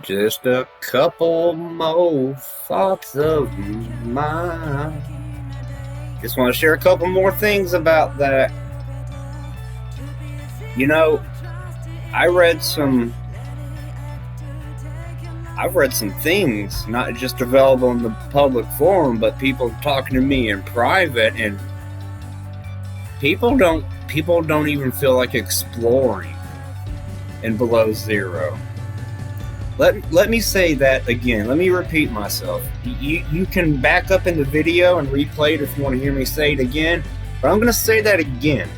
Just a couple more thoughts of mine. Just want to share a couple more things about that. You know, I read some I've read some things, not just available in the public forum, but people talking to me in private, and people don't even feel like exploring in below zero. Let me say that again. Let me repeat myself. You can back up in the video and replay it if you want to hear me say it again, but I'm going to say that again.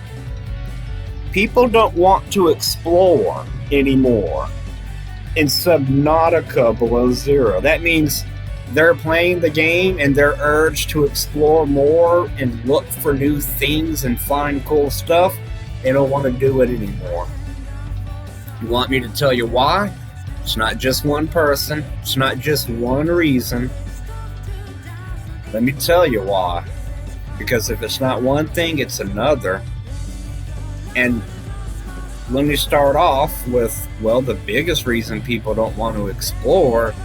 People don't want to explore anymore in Subnautica below zero. That means they're playing the game and their urge to explore more and look for new things and find cool stuff, they don't want to do it anymore. You want me to tell you why? It's not just one person. It's not just one reason. Let me tell you why. Because if it's not one thing, it's another. And let me start off with, well, the biggest reason people don't want to explore.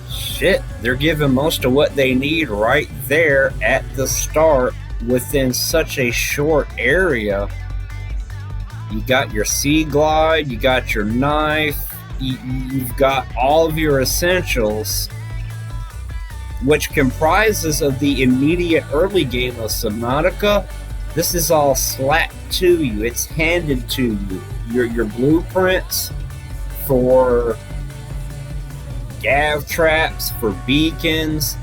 Shit, they're given most of what they need right there at the start within such a short area. You got your sea glide, you got your knife, you've got all of your essentials, which comprises of the immediate early game of Subnautica. This is all slapped to you. It's handed to you. Your blueprints for gav traps, for beacons,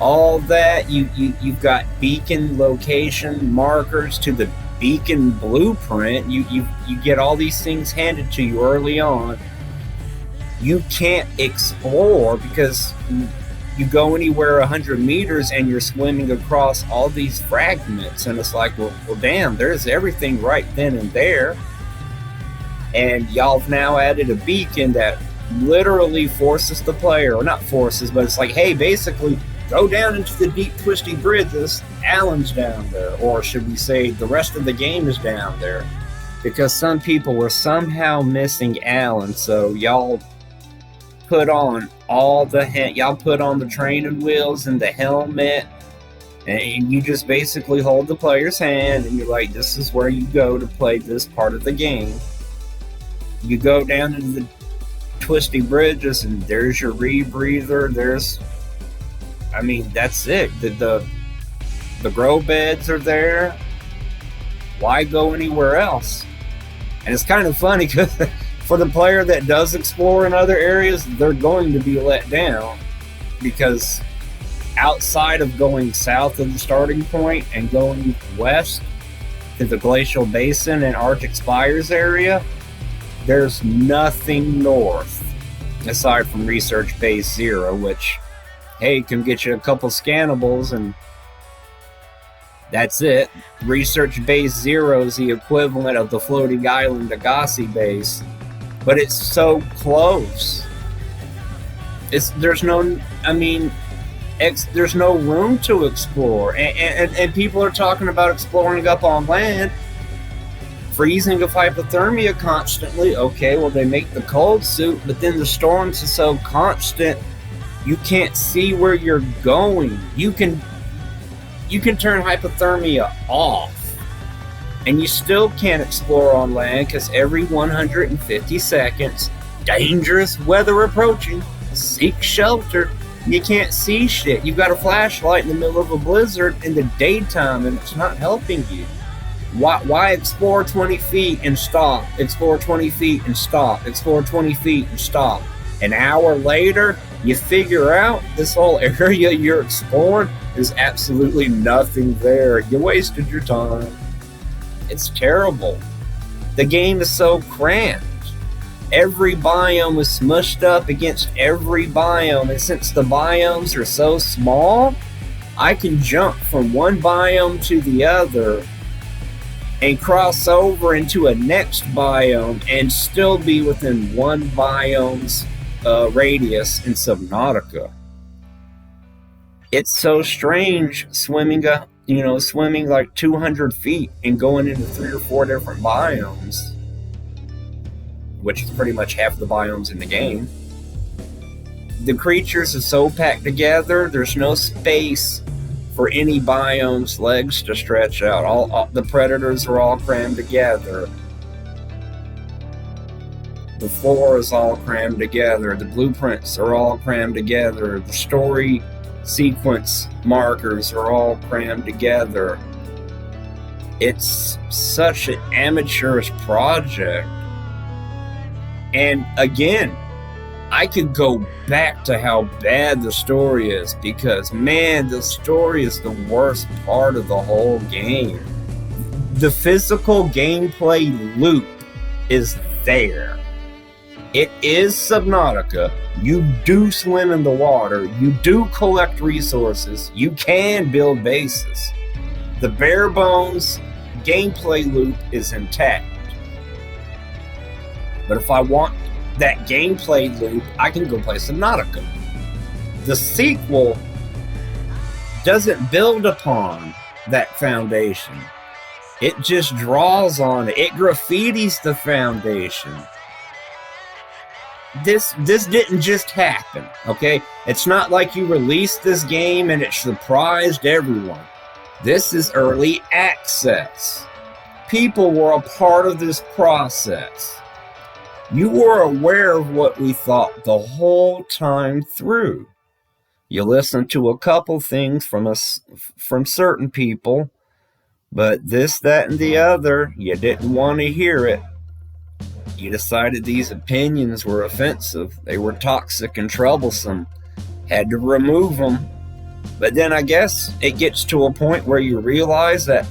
all that. You've got beacon location markers to the beacon blueprint. You get all these things handed to you early on. You can't explore because you go anywhere 100 meters and you're swimming across all these fragments, and it's like, well damn, there's everything right then and there. And y'all have now added a beacon that literally forces the player, or not forces, but it's like, hey, basically go down into the deep twisty bridges. Alan's down there, or should we say the rest of the game is down there, because some people were somehow missing Alan. So y'all put on y'all put on the training wheels and the helmet, and you just basically hold the player's hand and you're like, this is where you go to play this part of the game. You go down into the twisty bridges and there's your rebreather. That's it. The grow beds are there. Why go anywhere else? And it's kind of funny because for the player that does explore in other areas, they're going to be let down, because outside of going south of the starting point and going west to the Glacial Basin and Arctic Spires area, there's nothing north aside from Research Base Zero, which, hey, can get you a couple scannables, and that's it. Research Base Zero is the equivalent of the floating island Agassi base, but it's so close. There's no room to explore, and people are talking about exploring up on land. Freezing of hypothermia constantly. Okay, well, they make the cold suit, but then the storms are so constant, you can't see where you're going. You can turn hypothermia off, and you still can't explore on land, because every 150 seconds, dangerous weather approaching, seek shelter. You can't see shit. You've got a flashlight in the middle of a blizzard in the daytime, and it's not helping you. Why explore 20 feet and stop? Explore 20 feet and stop. Explore 20 feet and stop. An hour later, you figure out this whole area you're exploring, there's absolutely nothing there. You wasted your time. It's terrible. The game is so cramped. Every biome is smushed up against every biome, and since the biomes are so small, I can jump from one biome to the other and cross over into a next biome and still be within one biome's radius in Subnautica. It's so strange swimming like 200 feet and going into 3 or 4 different biomes. which is pretty much half the biomes in the game. The creatures are so packed together, there's no space for any biome's legs to stretch out. All the predators are all crammed together. The floor is all crammed together. The blueprints are all crammed together. The story sequence markers are all crammed together. It's such an amateurish project. And again, I could go back to how bad the story is, because man, the story is the worst part of the whole game. The physical gameplay loop is there. It is Subnautica. You do swim in the water. You do collect resources. You can build bases. The bare bones gameplay loop is intact. But if I want that gameplay loop, I can go play Subnautica. The sequel doesn't build upon that foundation. It just draws on it. It graffitis the foundation. This didn't just happen, okay? It's not like you released this game and it surprised everyone. This is early access. People were a part of this process. You were aware of what we thought the whole time through. You listened to a couple things from certain people, but this, that, and the other, you didn't want to hear it. You decided these opinions were offensive. They were toxic and troublesome. Had to remove them. But then I guess it gets to a point where you realize that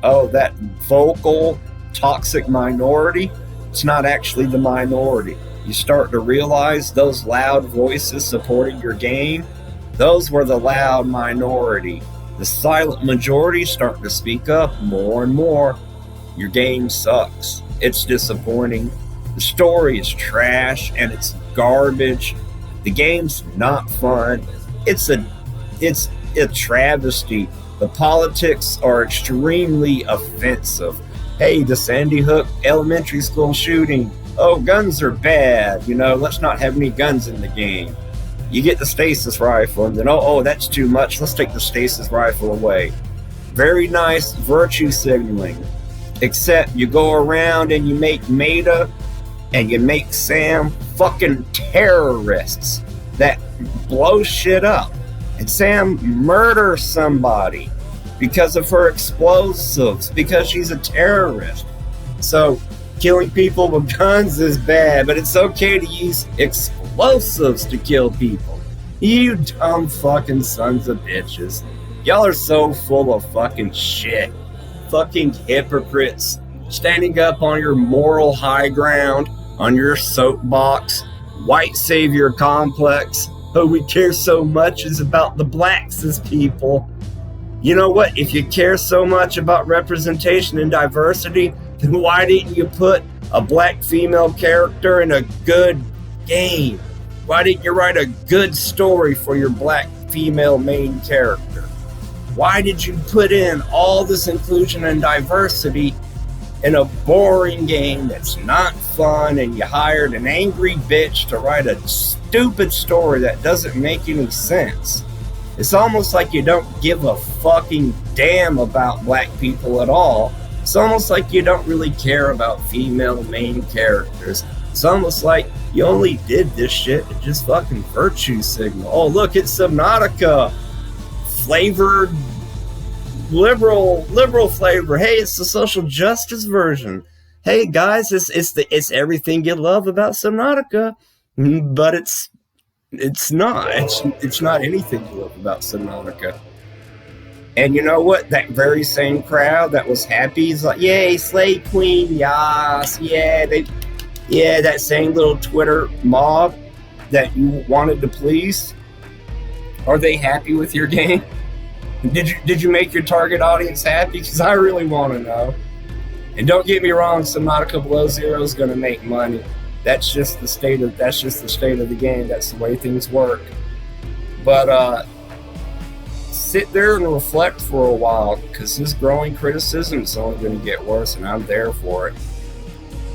vocal, toxic minority, it's not actually the minority. You start to realize those loud voices supporting your game, those were the loud minority. The silent majority starting to speak up more and more. Your game sucks. It's disappointing. The story is trash and it's garbage. The game's not fun. It's a travesty. The politics are extremely offensive. Hey, the Sandy Hook elementary school shooting. Oh, guns are bad. Let's not have any guns in the game. You get the stasis rifle and then, oh, that's too much. Let's take the stasis rifle away. Very nice virtue signaling. Except you go around and you make Maida and you make Sam fucking terrorists that blow shit up. And Sam murders somebody because of her explosives, because she's a terrorist. So killing people with guns is bad, but it's okay to use explosives to kill people. You dumb fucking sons of bitches. Y'all are so full of fucking shit. Fucking hypocrites, standing up on your moral high ground, on your soapbox, white savior complex. Oh, we care so much is about the blacks as people. You know what? If you care so much about representation and diversity, then why didn't you put a black female character in a good game? Why didn't you write a good story for your black female main character? Why did you put in all this inclusion and diversity in a boring game that's not fun, and you hired an angry bitch to write a stupid story that doesn't make any sense? It's almost like you don't give a fucking damn about black people at all. It's almost like you don't really care about female main characters. It's almost like you only did this shit to just fucking virtue signal. Oh, look, it's Subnautica. Flavored liberal flavor. Hey, it's the social justice version. Hey guys, it's everything you love about Subnautica, but it's not. It's not anything you love about Subnautica. And you know what? That very same crowd that was happy is like, yay, Slay Queen, yas, yeah, that same little Twitter mob that you wanted to please. Are they happy with your game? Did you make your target audience happy? Because I really want to know. And don't get me wrong, Subnautica Below Zero is going to make money. That's just the state of the game. That's the way things work. But sit there and reflect for a while, because this growing criticism is only going to get worse, and I'm there for it.